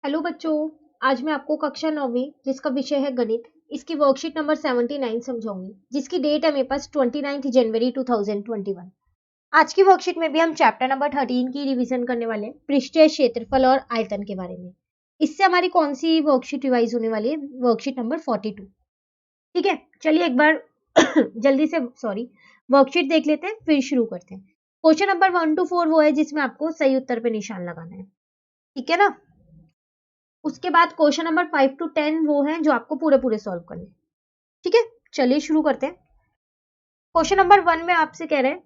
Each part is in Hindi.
हेलो बच्चों, आज मैं आपको कक्षा 9वीं जिसका विषय है गणित, इसकी वर्कशीट नंबर 79 समझाऊंगी, जिसकी डेट है मेरे पास 29 जनवरी 2021। आज की वर्कशीट में भी हम चैप्टर नंबर 13 की रिवीजन करने वाले हैं, पृष्ठीय क्षेत्रफल और आयतन के बारे में। इससे हमारी कौन सी वर्कशीट रिवाइज होने वाली है? Worksheet number 42। ठीक है, चलिए एक बार जल्दी से वर्कशीट देख लेते हैं, फिर शुरू करते हैं। क्वेश्चन नंबर 1 to 4 वो है जिसमें आपको सही उत्तर पे निशान लगाना है, ठीक है ना। उसके बाद क्वेश्चन नंबर 5 to 10 वो हैं जो आपको पूरे पूरे सॉल्व करने। ठीक है, चलिए शुरू करते हैं। क्वेश्चन नंबर 1 में आपसे कह रहे हैं,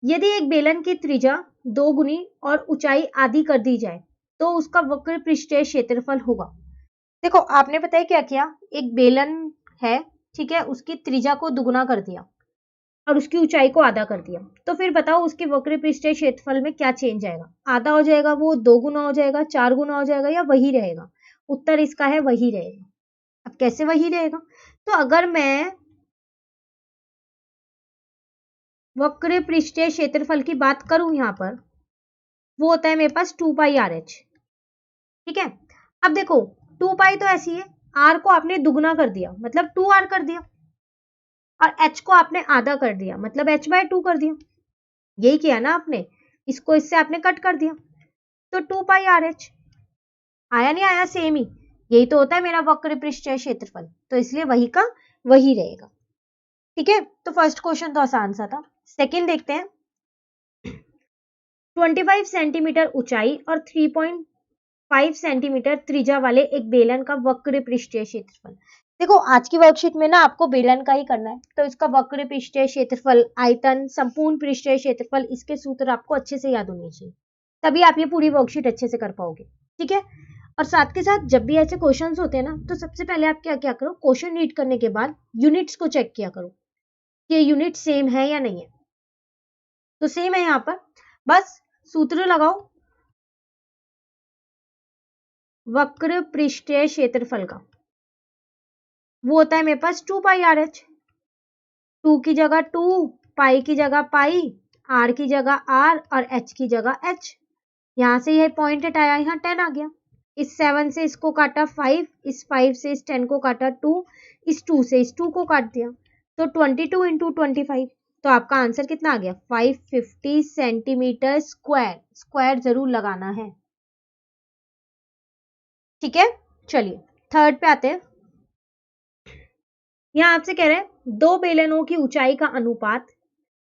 यदि एक बेलन की त्रिज्या 2 गुनी और ऊंचाई आधी कर दी जाए तो उसका वक्र पृष्ठीय क्षेत्रफल होगा। देखो आपने पता है क्या किया, एक बेलन है, ठीक है, उसकी त्रिज्या को दुगुना कर दिया और उसकी ऊंचाई को आधा कर दिया, तो फिर बताओ उसके वक्र पृष्ठीय क्षेत्रफल में क्या चेंज आएगा? आधा हो जाएगा, वो 2 गुना हो जाएगा, 4 गुना हो जाएगा, या वही रहेगा? उत्तर इसका है वही रहेगा। अब कैसे वही रहेगा? तो अगर मैं वक्र पृष्ठीय क्षेत्रफल की बात करूं यहां पर, वो होता है मेरे पास 2 पाई आर एच। ठीक है, अब देखो 2 पाई तो ऐसी है, आर को आपने दुगना कर दिया मतलब 2 आर कर दिया, और एच को आपने आधा कर दिया मतलब h बाय 2 कर दिया। यही किया ना आपने, इसको इससे आपने कट कर दिया, तो 2 पाई आर एच आया नहीं आया, सेम ही। यही तो होता है मेरा वक्र पृष्ठीय क्षेत्रफल, तो इसलिए वही का वही रहेगा। ठीक है, तो फर्स्ट क्वेश्चन तो आसान सा था। सेकंड देखते हैं, 25 सेंटीमीटर ऊंचाई और 3.5 सेंटीमीटर त्रिज्या वाले एक बेलन का वक्र पृष्ठीय क्षेत्रफल। देखो आज की वर्कशीट में ना आपको बेलन का ही करना है, तो इसका वक्र पृष्ठीय क्षेत्रफल, आयतन, संपूर्ण पृष्ठीय क्षेत्रफल, इसके सूत्र आपको अच्छे से याद होने चाहिए, तभी आप ये पूरी वर्कशीट अच्छे से कर पाओगे। ठीक है, और साथ के साथ जब भी ऐसे क्वेश्चंस होते हैं ना, तो सबसे पहले आप क्या क्या करो, क्वेश्चन रीड करने के बाद यूनिट्स को चेक किया करो कि ये यूनिट सेम है या नहीं है। तो सेम है यहाँ पर, बस सूत्र लगाओ वक्र पृष्ठीय क्षेत्रफल का, वो होता है मेरे पास 2 पाई आर एच। 2 की जगह 2, पाई की जगह पाई, आर की जगह आर और एच की जगह एच। यहां से यह पॉइंट हटाया, यहाँ 10 आ गया। इस 7 से इसको काटा 5, इस 5 से इस 10 को काटा 2, इस 2 से इस 2 को काट दिया, तो 22 इंटू 25, तो आपका आंसर कितना आ गया? 550 सेंटीमीटर स्क्वायर। स्क्वायर जरूर लगाना है। ठीक है, चलिए थर्ड पे आते हैं। यहाँ आपसे कह रहे हैं, दो बेलनों की ऊंचाई का अनुपात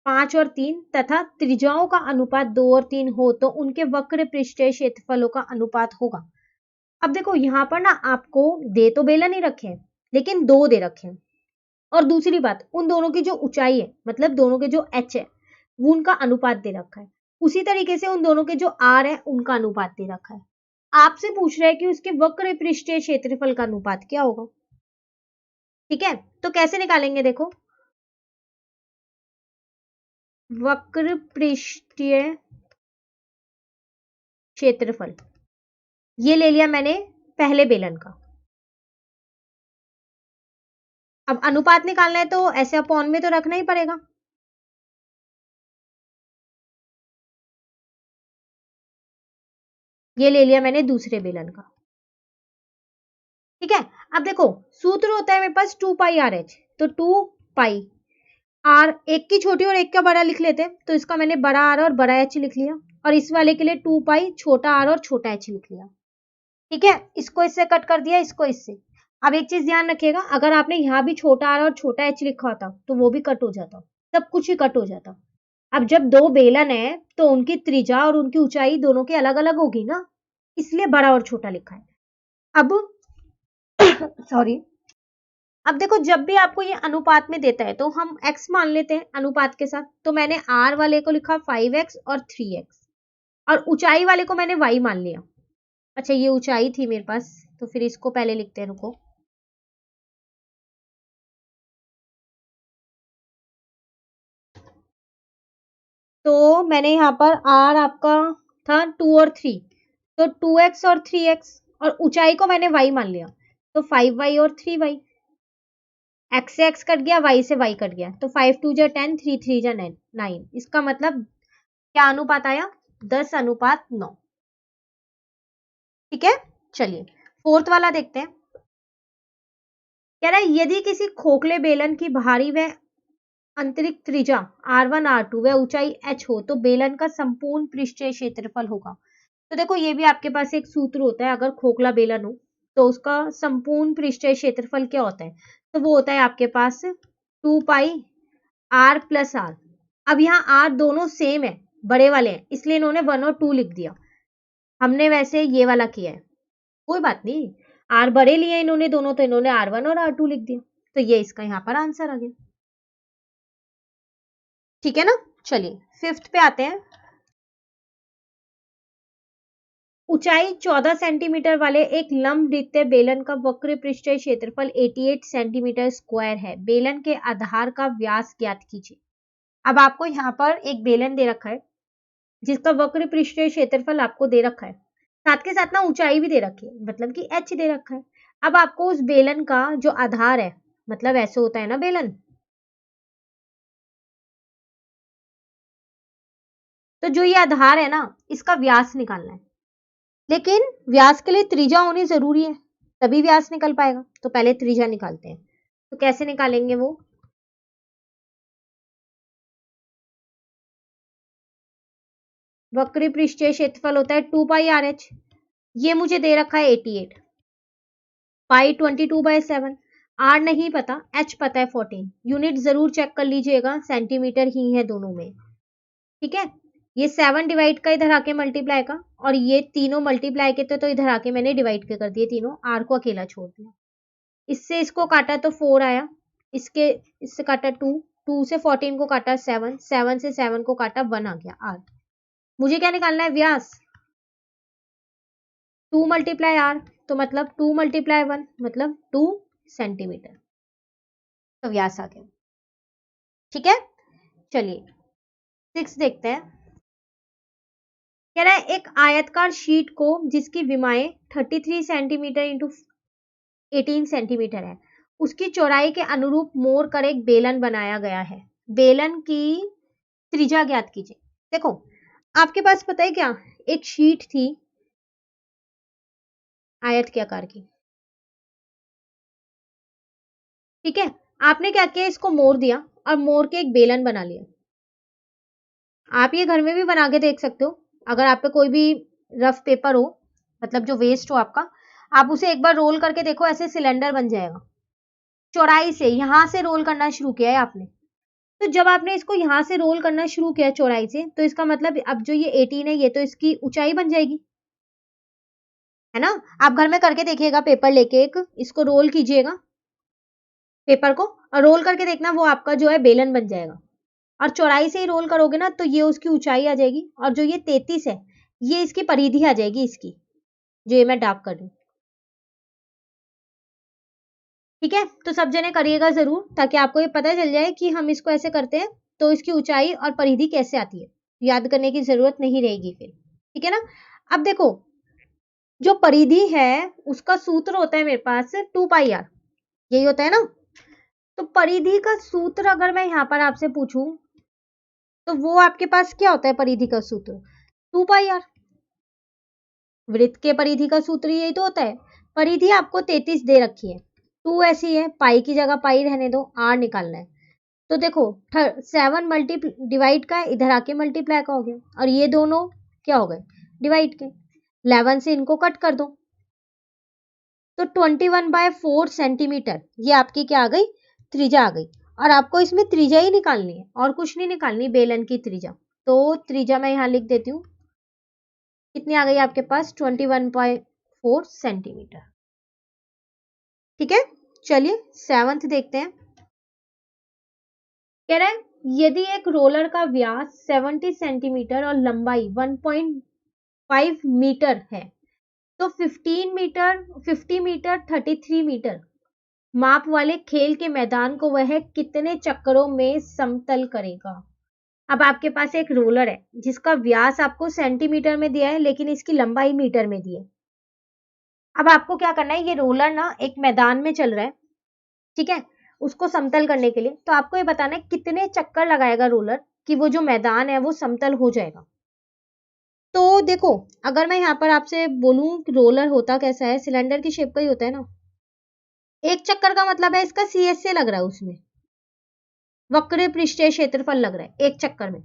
5 और 3 तथा त्रिज्याओं का अनुपात 2 और 3 हो तो उनके वक्र पृष्ठीय क्षेत्रफलों का अनुपात होगा। अब देखो यहाँ पर ना आपको दे तो बेलन ही रखे हैं, लेकिन 2 दे रखे हैं, और दूसरी बात उन दोनों की जो ऊंचाई है, मतलब दोनों के जो h है, वो उनका अनुपात दे रखा है। उसी तरीके से उन दोनों के जो r है उनका अनुपात दे रखा है। आपसे पूछ रहा है कि उसके वक्र पृष्ठीय क्षेत्रफल का अनुपात क्या होगा। ठीक है, तो कैसे निकालेंगे? देखो वक्र पृष्ठीय क्षेत्रफल, ये ले लिया मैंने पहले बेलन का। अब अनुपात निकालना है तो ऐसे अपॉन में तो रखना ही पड़ेगा। ये ले लिया मैंने दूसरे बेलन का। ठीक है, अब देखो सूत्र होता है मेरे पास 2 पाई आर एच, तो 2 पाई आर, एक की छोटी और एक का बड़ा लिख लेते हैं, तो इसका मैंने बड़ा आर और बड़ा एच लिख लिया, और इस वाले के लिए 2 पाई छोटा आर और छोटा एच लिख लिया। ठीक है, इसको इससे कट कर दिया, इसको इससे। अब एक चीज ध्यान रखिएगा, अगर आपने यहाँ भी छोटा आर और छोटा एच लिखा होता तो वो भी कट हो जाता, सब कुछ ही कट हो जाता। अब जब दो बेलन है तो उनकी त्रिज्या और उनकी ऊंचाई दोनों की अलग अलग होगी ना, इसलिए बड़ा और छोटा लिखा है। अब सॉरी, अब देखो जब भी आपको ये अनुपात में देता है तो हम x मान लेते हैं अनुपात के साथ, तो मैंने r वाले को लिखा 5x और 3x, और ऊंचाई वाले को मैंने y मान लिया। अच्छा ये ऊंचाई थी मेरे पास, तो फिर इसको पहले लिखते हैं, रुको। तो मैंने यहाँ पर r आपका था 2 और 3, तो 2x और 3x, और ऊंचाई को मैंने y मान लिया, तो 5y और 3y। x से x कट गया, y से y कट गया, तो 5 2 जा 10, 3 3 जा 9। इसका मतलब क्या अनुपात आया? 10 अनुपात 9। ठीक है, चलिए फोर्थ वाला देखते हैं। कह रहा है यदि किसी खोखले बेलन की बाहरी व आंतरिक त्रिज्या R1 R2 व ऊंचाई h हो तो बेलन का संपूर्ण पृष्ठीय क्षेत्रफल होगा। तो देखो ये भी आपके पास एक सूत्र होता है, अगर खोखला बेलन हो तो उसका संपूर्ण पृष्ठीय क्षेत्रफल क्या होता है, तो वो होता है आपके पास 2 पाई R प्लस R। अब यहाँ R दोनों सेम है, बड़े वाले हैं, इसलिए इन्होंने 1 और 2 लिख दिया। हमने वैसे ये वाला किया है, कोई बात नहीं, R बड़े लिए इन्होंने दोनों, तो इन्होंने R1 और R2 लिख दिया, तो ये इसका यहाँ पर आंसर आ गया। ठीक है ना। चलिए फिफ्थ पे आते हैं। ऊंचाई 14 सेंटीमीटर वाले एक लंब वृत्तीय बेलन का वक्र पृष्ठीय क्षेत्रफल 88 सेंटीमीटर स्क्वायर है। बेलन के आधार का व्यास ज्ञात कीजिए। अब आपको यहाँ पर एक बेलन दे रखा है जिसका वक्र पृष्ठीय क्षेत्रफल आपको दे रखा है, साथ के साथ ना ऊंचाई भी दे रखी है, मतलब कि h दे रखा है। अब आपको उस बेलन का जो आधार है, मतलब ऐसे होता है ना बेलन, तो जो ये आधार है ना इसका व्यास निकालना है, लेकिन व्यास के लिए त्रिज्या होनी जरूरी है, तभी व्यास निकल पाएगा। तो पहले त्रिज्या निकालते हैं, तो कैसे निकालेंगे वो, वक्र पृष्ठीय क्षेत्रफल होता है 2 पाई आर एच, ये मुझे दे रखा है 88, पाई 22/7, आर नहीं पता, एच पता है 14। यूनिट जरूर चेक कर लीजिएगा, सेंटीमीटर ही है दोनों में। ठीक है, ये 7 डिवाइड का इधर आके मल्टीप्लाई का, और ये तीनों मल्टीप्लाई के थे तो इधर आके मैंने डिवाइड के कर दिए तीनों, आर को अकेला छोड़ दिया। इससे इसको काटा तो 4 आया, इससे काटा 2, 2 से 14 को काटा 7, 7 से 7 को काटा 1 आ गया आर। मुझे क्या निकालना है, व्यास। 2 मल्टीप्लाई आर, तो मतलब 2 मल्टीप्लाई 1 मतलब 2 सेंटीमीटर, तो व्यास आ गया। ठीक है, चलिए 6 देखते हैं। कह रहा है एक आयतकार शीट को जिसकी विमाएं 33 सेंटीमीटर इंटू 18 सेंटीमीटर है, उसकी चौड़ाई के अनुरूप मोड़ कर एक बेलन बनाया गया है। बेलन की त्रिज्या ज्ञात कीजिए। देखो आपके पास पता है क्या, एक शीट थी आयत के आकार की, ठीक है, आपने क्या किया, इसको मोड़ दिया और मोड़ के एक बेलन बना लिया। आप ये घर में भी बना के देख सकते हो, अगर आप पे कोई भी रफ पेपर हो, मतलब जो वेस्ट हो आपका, आप उसे एक बार रोल करके देखो, ऐसे सिलेंडर बन जाएगा। चौड़ाई से यहां से रोल करना शुरू किया है आपने, तो जब आपने इसको यहां से रोल करना शुरू किया चौड़ाई से, तो इसका मतलब अब जो ये 18 है ये तो इसकी ऊंचाई बन जाएगी, है ना। आप घर में करके देखिएगा, पेपर लेके एक इसको रोल कीजिएगा पेपर को, और रोल करके देखना वो आपका जो है बेलन बन जाएगा। और चौड़ाई से ही रोल करोगे ना तो ये उसकी ऊंचाई आ जाएगी, और जो ये 33 है ये इसकी परिधि आ जाएगी, इसकी जो ये मैं डार्क कर दूं। ठीक है, तो सब जने करिएगा जरूर, ताकि आपको ये पता चल जाए कि हम इसको ऐसे करते हैं तो इसकी ऊंचाई और परिधि कैसे आती है, याद करने की जरूरत नहीं रहेगी फिर। ठीक है ना। अब देखो जो परिधि है उसका सूत्र होता है मेरे पास 2 पाई आर, यही होता है ना। तो परिधि का सूत्र अगर मैं यहाँ पर आपसे पूछूं तो वो आपके पास क्या होता है, परिधि का सूत्र 2 पाई आर। वृत्त के परिधि का सूत्र यही तो होता है। परिधि आपको 33 दे रखी है, 2 ऐसी है, पाई की जगह पाई रहने दो, आर निकालना है। तो देखो 7 मल्टी डिवाइड का है, इधर आके मल्टीप्लाई का हो गया, और ये दोनों क्या हो गए, डिवाइड के। 11 से इनको कट कर दो, तो 21/4 सेंटीमीटर ये आपकी क्या आ गई, त्रिज्या आ गई। और आपको इसमें त्रिज्या ही निकालनी है और कुछ नहीं निकालनी, बेलन की त्रिज्या। तो त्रिज्या मैं यहाँ लिख देती हूँ, कितनी आ गई आपके पास 21/4 सेंटीमीटर। ठीक है, चलिए 7th देखते हैं। कह रहा है यदि एक रोलर का व्यास 70 सेंटीमीटर और लंबाई 1.5 मीटर है तो 50 मीटर 33 मीटर माप वाले खेल के मैदान को वह कितने चक्करों में समतल करेगा। अब आपके पास एक रोलर है जिसका व्यास आपको सेंटीमीटर में दिया है, लेकिन इसकी लंबाई मीटर में दी है। अब आपको क्या करना है, ये रोलर ना एक मैदान में चल रहा है, ठीक है, उसको समतल करने के लिए तो आपको ये बताना है कितने चक्कर लगाएगा रोलर कि वो जो मैदान है वो समतल हो जाएगा। तो देखो, अगर मैं यहाँ पर आपसे बोलूं कि रोलर होता कैसा है, सिलेंडर की शेप का ही होता है ना। एक चक्कर का मतलब है इसका CS से लग रहा है, उसमें वक्र पृष्ठीय क्षेत्रफल लग रहा है एक चक्कर में।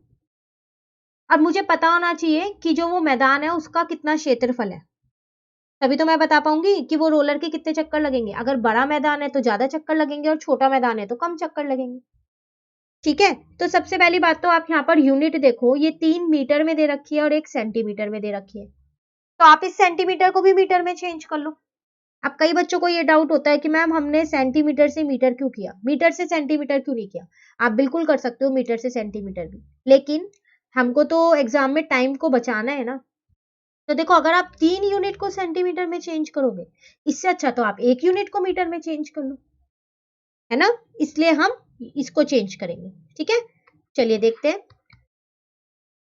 अब मुझे पता होना चाहिए कि जो वो मैदान है उसका कितना क्षेत्रफल है, तभी तो मैं बता पाऊंगी कि वो रोलर के कितने चक्कर लगेंगे। अगर बड़ा मैदान है तो ज्यादा चक्कर लगेंगे और छोटा मैदान है तो कम चक्कर लगेंगे। ठीक है, तो सबसे पहली बात तो आप यहाँ पर यूनिट देखो, ये 3 मीटर में दे रखी है और 1 सेंटीमीटर में दे रखी है, तो आप इस सेंटीमीटर को भी मीटर में चेंज कर लो। अब कई बच्चों को ये डाउट होता है कि मैम हमने सेंटीमीटर से मीटर क्यों किया, मीटर से सेंटीमीटर क्यों नहीं किया। आप बिल्कुल कर सकते हो मीटर से सेंटीमीटर भी, लेकिन हमको तो एग्जाम में टाइम को बचाना है ना। तो देखो, अगर आप 3 यूनिट को सेंटीमीटर में चेंज करोगे, इससे अच्छा तो आप 1 यूनिट को मीटर में चेंज कर लो, है ना। इसलिए हम इसको चेंज करेंगे। ठीक है, चलिए देखते हैं।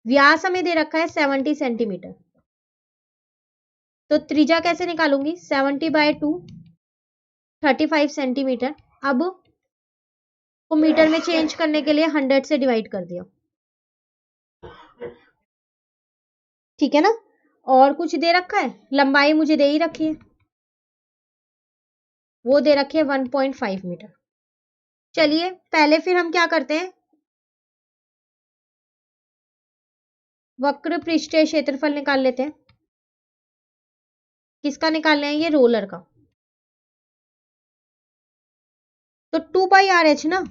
व्यास हमें दे रखा है 70 सेंटीमीटर, तो त्रिज्या कैसे निकालूंगी, 70/2 35 सेंटीमीटर। अब को मीटर में चेंज करने के लिए 100 से डिवाइड कर दिया। ठीक है ना, और कुछ दे रखा है, लंबाई मुझे दे ही रखी है, वो दे रखी है 1.5 मीटर। चलिए पहले फिर हम क्या करते हैं, वक्र पृष्ठीय क्षेत्रफल निकाल लेते हैं। किसका निकालना है, ये रोलर का। तो 2πRH ना,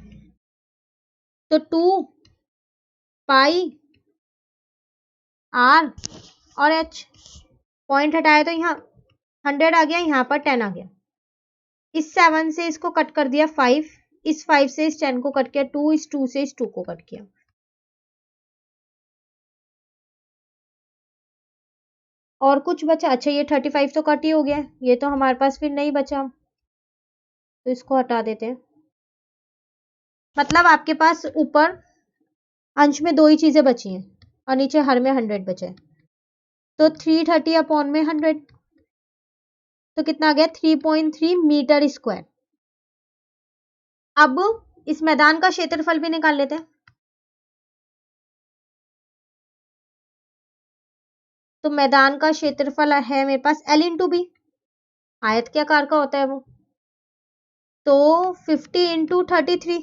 तो 2πr और h, पॉइंट हटाया तो यहाँ 100 आ गया, यहाँ पर 10 आ गया। इस 7 से इसको कट कर दिया 5, इस 5 से इस 10 को कट किया 2, इस 2 से इस 2 को कट किया। और कुछ बचा, अच्छा ये 35 तो कट ही हो गया, ये तो हमारे पास फिर नहीं बचा, तो इसको हटा देते हैं। मतलब आपके पास ऊपर अंश में 2 ही चीजें बची हैं और नीचे हर में 100 बचा है, तो 330 अपॉन में 100, तो कितना आ गया 3.3 मीटर स्क्वायर। अब इस मैदान का क्षेत्रफल भी निकाल लेते हैं। तो मैदान का क्षेत्रफल है मेरे पास L/B, आयत के आकार का होता है वो, तो 50 × 33,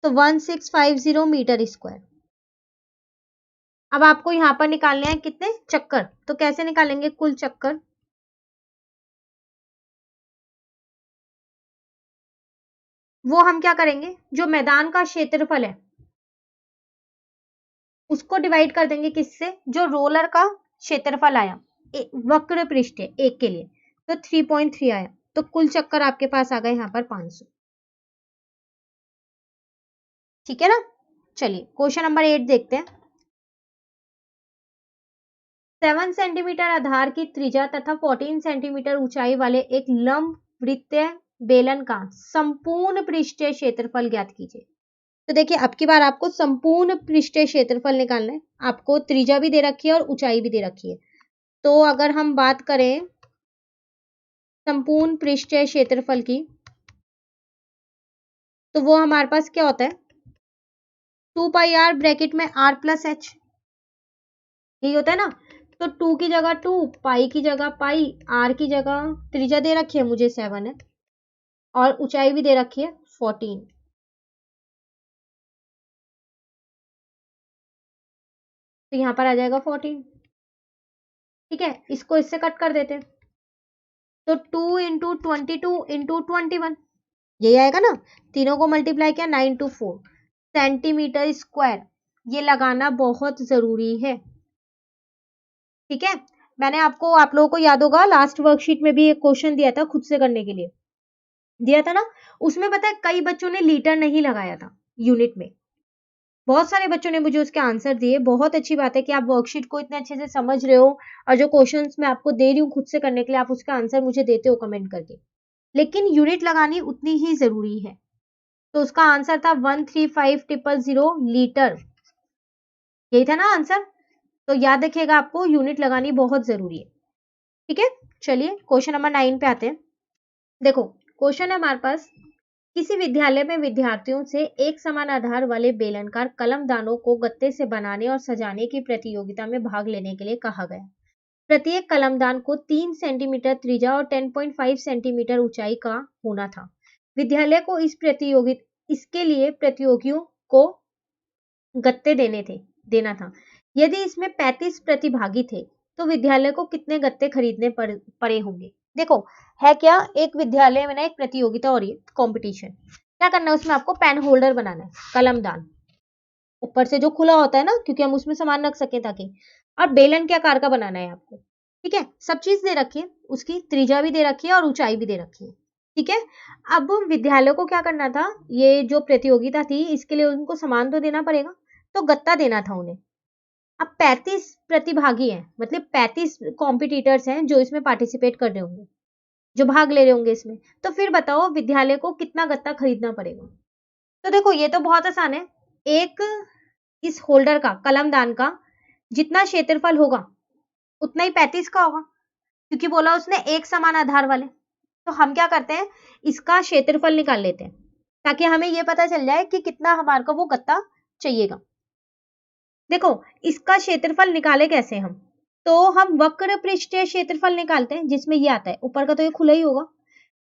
तो 1650 मीटर स्क्वायर। अब आपको यहां पर निकालने हैं कितने चक्कर, तो कैसे निकालेंगे कुल चक्कर। वो हम क्या करेंगे, जो मैदान का क्षेत्रफल है उसको डिवाइड कर देंगे किससे, जो रोलर का क्षेत्रफल आया वक्र पृष्ठ एक के लिए, तो 3.3 आया, तो कुल चक्कर आपके पास आ गए यहाँ पर 500। ठीक है ना, चलिए क्वेश्चन नंबर 8 देखते हैं। 7 सेंटीमीटर आधार की त्रिज्या तथा 14 सेंटीमीटर ऊंचाई वाले एक लंब वृत्तीय बेलन का संपूर्ण पृष्ठीय क्षेत्रफल ज्ञात कीजिए। तो देखिए, अब की बार आपको संपूर्ण पृष्ठीय क्षेत्रफल निकालना है। आपको त्रिज्या भी दे रखी है और ऊंचाई भी दे रखी है। तो अगर हम बात करें संपूर्ण पृष्ठीय क्षेत्रफल की, तो वो हमारे पास क्या होता है, 2πr ब्रैकेट में r प्लस h, यही होता है ना। तो 2 की जगह 2, पाई की जगह पाई, r की जगह त्रिज्या दे रखी है मुझे 7 है, और ऊंचाई भी दे रखी है 14, तो यहां पर आ जाएगा 14। ठीक है, इसको इससे कट कर देते हैं, तो 2 × 22 × 21, यही आएगा ना। तीनों को मल्टीप्लाई किया 9×4 सेंटीमीटर स्क्वायर, ये लगाना बहुत जरूरी है। ठीक है, मैंने आपको, आप लोगों को याद होगा लास्ट वर्कशीट में भी एक क्वेश्चन दिया था खुद से करने के लिए, दिया था ना। उसमें पता है कई बच्चों ने लीटर नहीं लगाया था यूनिट में, बहुत सारे बच्चों ने मुझे उसके आंसर दिए। बहुत अच्छी बात है कि आप वर्कशीट को इतने अच्छे से समझ रहे हो, और जो क्वेश्चंस मैं आपको दे रही हूँ खुद से करने के लिए, आप उसका आंसर मुझे देते हो कमेंट करके। लेकिन यूनिट लगानी उतनी ही जरूरी है। तो उसका आंसर था 135,000 लीटर, यही था ना आंसर। तो याद रखिएगा, आपको यूनिट लगानी बहुत जरूरी है। ठीक है, चलिए क्वेश्चन नंबर 9 पे आते हैं। देखो क्वेश्चन है हमारे पास किसी विद्यालय में विद्यार्थियों से एक समान आधार वाले बेलनकार कलमदानों को गत्ते से बनाने और सजाने की प्रतियोगिता में भाग लेने के लिए कहा गया। प्रत्येक कलमदान को 3 सेंटीमीटर त्रिज्या और 10.5 सेंटीमीटर ऊंचाई का होना था। विद्यालय को इसके लिए प्रतियोगियों को गत्ते देना था। यदि इसमें 35 प्रतिभागी थे तो विद्यालय को कितने गत्ते खरीदने पड़े होंगे। देखो है क्या, एक विद्यालय में ना एक प्रतियोगिता हो रही है, कॉम्पिटिशन। क्या करना है उसमें, आपको पेन होल्डर बनाना है, कलमदान ऊपर से जो खुला होता है ना, क्योंकि हम उसमें सामान रख सके ताकि, और बेलन के आकार का बनाना है आपको। ठीक है, सब चीज दे रखी है, उसकी त्रिज्या भी दे रखी है और ऊंचाई भी दे रखी है। ठीक है, अब विद्यालय को क्या करना था, ये जो प्रतियोगिता थी इसके लिए उनको सामान तो देना पड़ेगा, तो गत्ता देना था उन्हें। अब 35 प्रतिभागी हैं, मतलब 35 कॉम्पिटिटर्स हैं जो इसमें पार्टिसिपेट कर रहे होंगे, जो भाग ले रहे होंगे इसमें। तो फिर बताओ विद्यालय को कितना गत्ता खरीदना पड़ेगा। तो देखो ये तो बहुत आसान है, एक इस होल्डर का, कलमदान का जितना क्षेत्रफल होगा उतना ही 35 का होगा, क्योंकि बोला उसने एक समान आधार वाले। तो हम क्या करते हैं, इसका क्षेत्रफल निकाल लेते हैं ताकि हमें यह पता चल जाए कि कितना हमारे को वो गत्ता चाहिएगा। देखो इसका क्षेत्रफल निकाले कैसे हम, तो हम वक्र पृष्ठीय क्षेत्रफल निकालते हैं, जिसमें ये आता है, ऊपर का तो ये खुला ही होगा,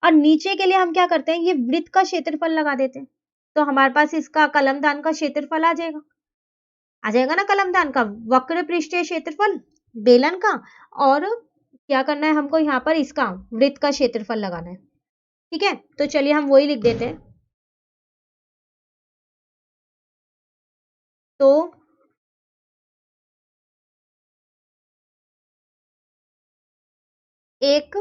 और नीचे के लिए हम क्या करते हैं, ये वृत्त का क्षेत्रफल लगा देते हैं। तो हमारे पास इसका कलमदान का क्षेत्रफल आ जाएगा ना, कलमदान का वक्र पृष्ठीय क्षेत्रफल बेलन का, और क्या करना है हमको, यहाँ पर इसका वृत्त का क्षेत्रफल लगाना है। ठीक है, तो चलिए हम वही लिख देते हैं। तो एक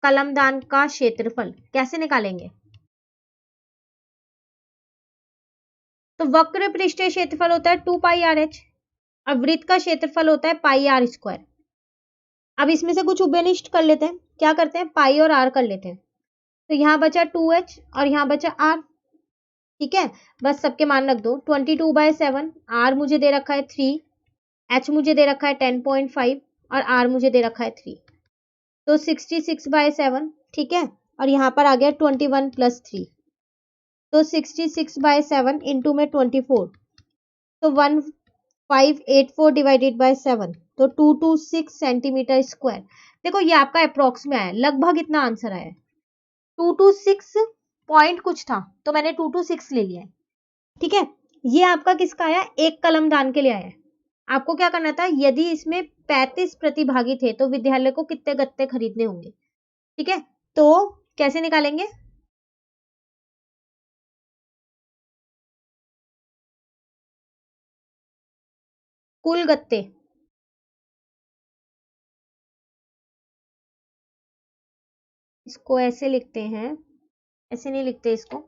कलमदान का क्षेत्रफल कैसे निकालेंगे, तो वक्र पृष्ठीय क्षेत्रफल होता है 2 पाई आर एच, और वृत्त का क्षेत्रफल होता है पाई आर स्क्वायर। अब इसमें से कुछ उभयनिष्ठ कर लेते हैं, क्या करते हैं, पाई और आर कर लेते हैं। तो यहाँ बचा 2h और यहाँ बचा r। ठीक है, बस सबके मान रख दो, 22/7, r मुझे दे रखा है 3, h मुझे दे रखा है 10.5 और r मुझे दे रखा है 3, तो 66/7। ठीक है, और यहाँ पर आ गया 21 + 3, तो 66/7 इंटू में 24, तो 1584 डिवाइडेड बाय 7, तो 226 सेंटीमीटर स्क्वायर। देखो ये आपका अप्रोक्स में आया, लगभग इतना आंसर आया है, 226 पॉइंट कुछ था, तो मैंने 226 ले लिया है। ठीक है, ये आपका किसका आया, एक कलमदान के लिए आया है। आपको क्या करना था, यदि इसमें 35 प्रतिभागी थे तो विद्यालय को कितने गत्ते खरीदने होंगे। ठीक है, तो कैसे निकालेंगे, कुल गत्ते, इसको ऐसे लिखते हैं, ऐसे नहीं लिखते इसको।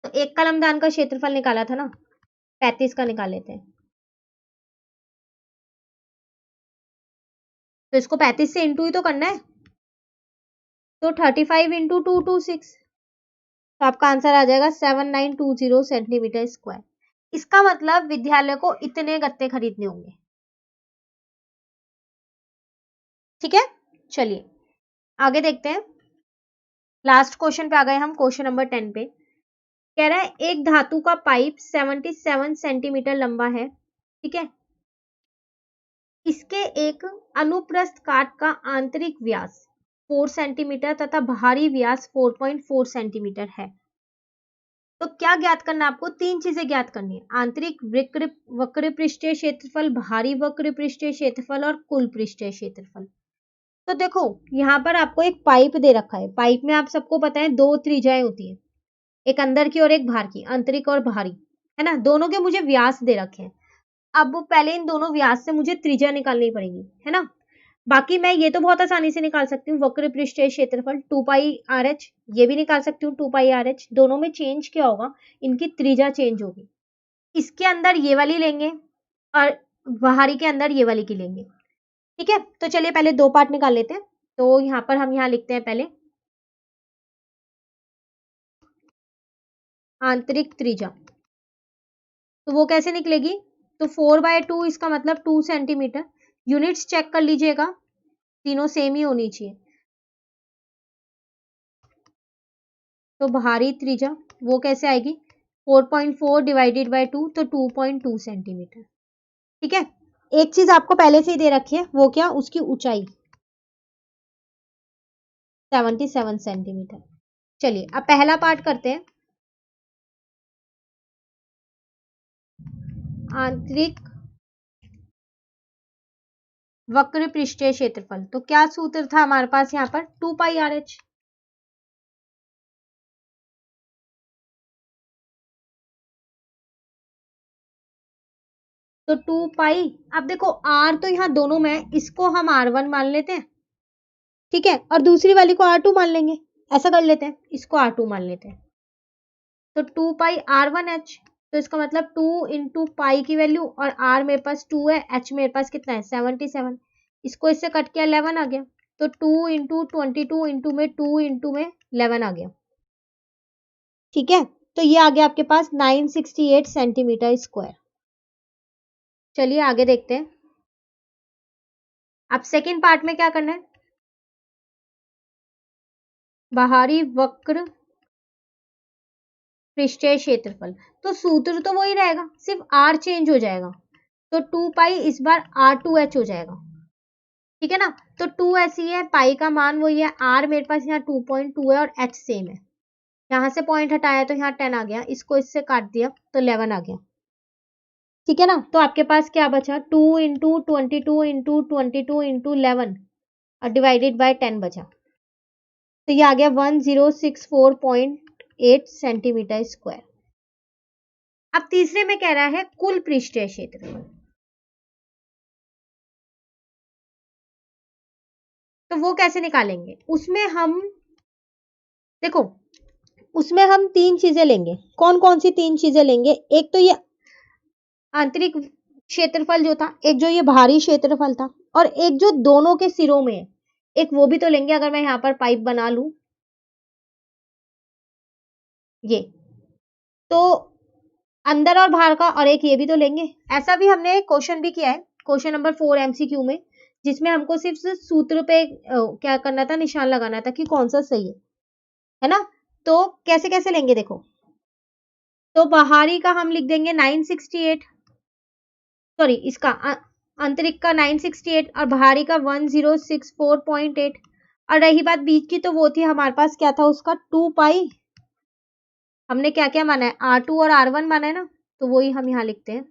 तो एक कलमदान का क्षेत्रफल निकाला था ना, 35 का निकाल लेते हैं, तो इसको 35 से इंटू ही तो करना है, तो 35 इंटू 226, तो आपका आंसर आ जाएगा 7920 सेंटीमीटर स्क्वायर। इसका मतलब विद्यालय को इतने गत्ते खरीदने होंगे। ठीक है, चलिए आगे देखते हैं, लास्ट क्वेश्चन पे आ गए हम, क्वेश्चन नंबर 10 पे। कह रहा है एक धातु का पाइप 77 सेंटीमीटर लंबा है। ठीक है, इसके एक अनुप्रस्थ काट का आंतरिक व्यास 4 सेंटीमीटर तथा बाहरी व्यास 4.4 सेंटीमीटर है। तो क्या ज्ञात करना है आपको, तीन चीजें ज्ञात करनी है, आंतरिक वक्र पृष्ठीय क्षेत्रफल, बाहरी वक्र पृष्ठीय क्षेत्रफल और कुल पृष्ठीय क्षेत्रफल। तो देखो यहाँ पर आपको एक पाइप दे रखा है, पाइप में आप सबको पता है दो त्रिज्याएं होती है, एक अंदर की और एक बाहर की, आंतरिक और बाहरी, है ना, दोनों के मुझे व्यास दे रखे हैं। अब पहले इन दोनों व्यास से मुझे त्रिज्या निकालनी पड़ेगी, है ना। बाकी मैं ये तो बहुत आसानी से निकाल सकती हूँ, वक्र पृष्ठीय क्षेत्रफल 2 पाई आर एच, ये भी निकाल सकती हूँ 2 पाई आर एच। दोनों में चेंज क्या होगा, इनकी त्रिज्या चेंज होगी, इसके अंदर ये वाली लेंगे और बाहरी के अंदर ये वाली की लेंगे। ठीक है, तो चलिए पहले दो पार्ट निकाल लेते हैं। तो यहाँ पर हम यहाँ लिखते हैं पहले आंतरिक त्रिज्या, तो वो कैसे निकलेगी, तो 4/2, इसका मतलब 2 सेंटीमीटर। यूनिट्स चेक कर लीजिएगा, तीनों सेम ही होनी चाहिए। तो भारी त्रिज्या वो कैसे आएगी 4.4 डिवाइडेड बाय 2 तो 2.2 सेंटीमीटर। ठीक है, एक चीज आपको पहले से ही दे रखी है, वो क्या, उसकी ऊंचाई 77 सेंटीमीटर। चलिए अब पहला पार्ट करते हैं। आंतरिक वक्र पृष्ठीय क्षेत्रफल, तो क्या सूत्र था हमारे पास यहाँ पर 2 पाई आर एच। तो 2 पाई, अब देखो r तो यहाँ दोनों में है, इसको हम r1 मान लेते हैं, ठीक है, और दूसरी वाली को r2 मान लेंगे। ऐसा कर लेते हैं, इसको r2 मान लेते हैं। तो 2 पाई r1h, तो इसका मतलब 2 इंटू पाई की वैल्यू, और r मेरे पास 2 है, h मेरे पास कितना है 77, इसको इससे कट किया 11 आ गया। तो 2 इंटू 22 इंटू में 2 इंटू में 11 आ गया। ठीक है, तो ये आ गया आपके पास 968 सेंटीमीटर स्क्वायर। चलिए आगे देखते हैं। अब सेकेंड पार्ट में क्या करना है, बाहरी वक्र पृष्ठीय क्षेत्रफल, तो सूत्र तो वही रहेगा, सिर्फ r चेंज हो जाएगा। तो 2 पाई इस बार r2h हो जाएगा। ठीक है ना, तो 2 ऐसी है, पाई का मान वही है, r मेरे पास यहाँ 2.2 है और h सेम है। यहाँ से पॉइंट हटाया तो यहाँ 10 आ गया, इसको इससे काट दिया तो 11 आ गया। ठीक है ना, तो आपके पास क्या बचा 2 इंटू 22 इंटू 22 इंटू 11 और डिवाइडेड बाय 10 बचा। तो ये आ गया 1064.8 सेंटीमीटर स्क्वायर। अब तीसरे में कह रहा है कुल पृष्ठीय क्षेत्रफल, तो वो कैसे निकालेंगे, उसमें हम देखो, उसमें हम 3 चीजें लेंगे। कौन कौन सी 3 चीजें लेंगे, एक तो ये आंतरिक क्षेत्रफल जो था, एक जो ये बाहरी क्षेत्रफल था, और एक जो दोनों के सिरों में है, एक वो भी तो लेंगे। अगर मैं यहाँ पर पाइप बना लूं ये, तो अंदर और बाहर का, और एक ये भी तो लेंगे। ऐसा भी हमने क्वेश्चन भी किया है, क्वेश्चन नंबर 4 एमसीक्यू में, जिसमें हमको सिर्फ सूत्र पे क्या करना था, निशान लगाना था कि कौन सा सही है ना। तो कैसे कैसे लेंगे देखो, तो बाहरी का हम लिख देंगे 968, सॉरी इसका आंतरिक का 968 और बाहरी का 1064.8। और रही बात बीच की, तो वो थी हमारे पास क्या था उसका 2 पाई, हमने क्या क्या माना है R2 और R1 माना है ना, तो वही हम यहाँ लिखते हैं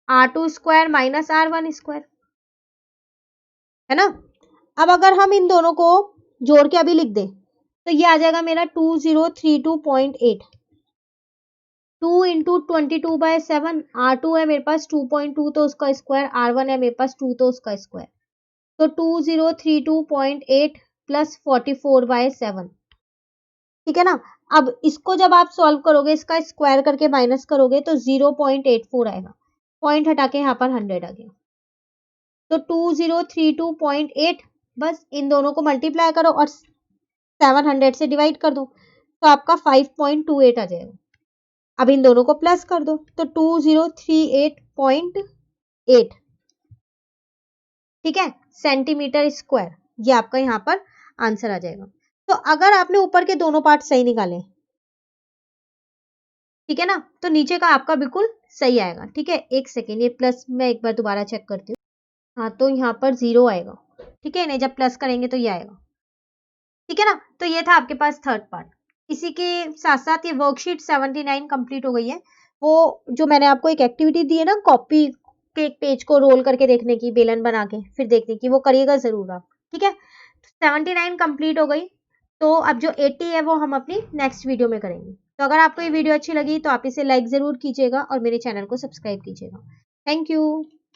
R2 square minus R1 square, है ना। अब अगर हम इन दोनों को जोड़ के अभी लिख दे, तो ये आ जाएगा मेरा 2032.8। 2 इंटू 22 बाय 7, R2 है मेरे पास 2.2 तो उसका स्क्वायर, R1 है मेरे पास 2 तो उसका स्क्वायर, तो 2032.8 प्लस 44 बाय 7। ठीक है ना, अब इसको जब आप सॉल्व करोगे, इसका स्क्वायर करके माइनस करोगे तो 0.84 आएगा, पॉइंट हटा के यहाँ पर 100 आ गया। तो 2032.8, बस इन दोनों को मल्टीप्लाई करो और 700 से डिवाइड कर दो, तो आपका 5.28 आ जाएगा। अब इन दोनों को प्लस कर दो, तो 2038.8, ठीक है, सेंटीमीटर स्क्वायर, ये आपका यहाँ पर आंसर आ जाएगा। तो अगर आपने ऊपर के दोनों पार्ट सही निकाले, ठीक है ना, तो नीचे का आपका बिल्कुल सही आएगा। ठीक है, एक सेकेंड, ये प्लस मैं एक बार दोबारा चेक करती हूँ। हाँ, तो यहाँ पर 0 आएगा। ठीक है, नहीं जब प्लस करेंगे तो ये आएगा। ठीक है ना, तो ये था आपके पास थर्ड पार्ट। इसी के साथ साथ ये वर्कशीट 79 कंप्लीट हो गई है। वो जो मैंने आपको एक एक्टिविटी दी है ना, कॉपी के एक पेज को रोल करके देखने की, बेलन बना के फिर देखने की, वो करिएगा जरूर आप। ठीक है, 79 कंप्लीट हो गई, तो अब जो 80 है वो हम अपनी नेक्स्ट वीडियो में करेंगे। तो अगर आपको ये वीडियो अच्छी लगी तो आप इसे लाइक जरूर कीजिएगा और मेरे चैनल को सब्सक्राइब कीजिएगा। Thank you.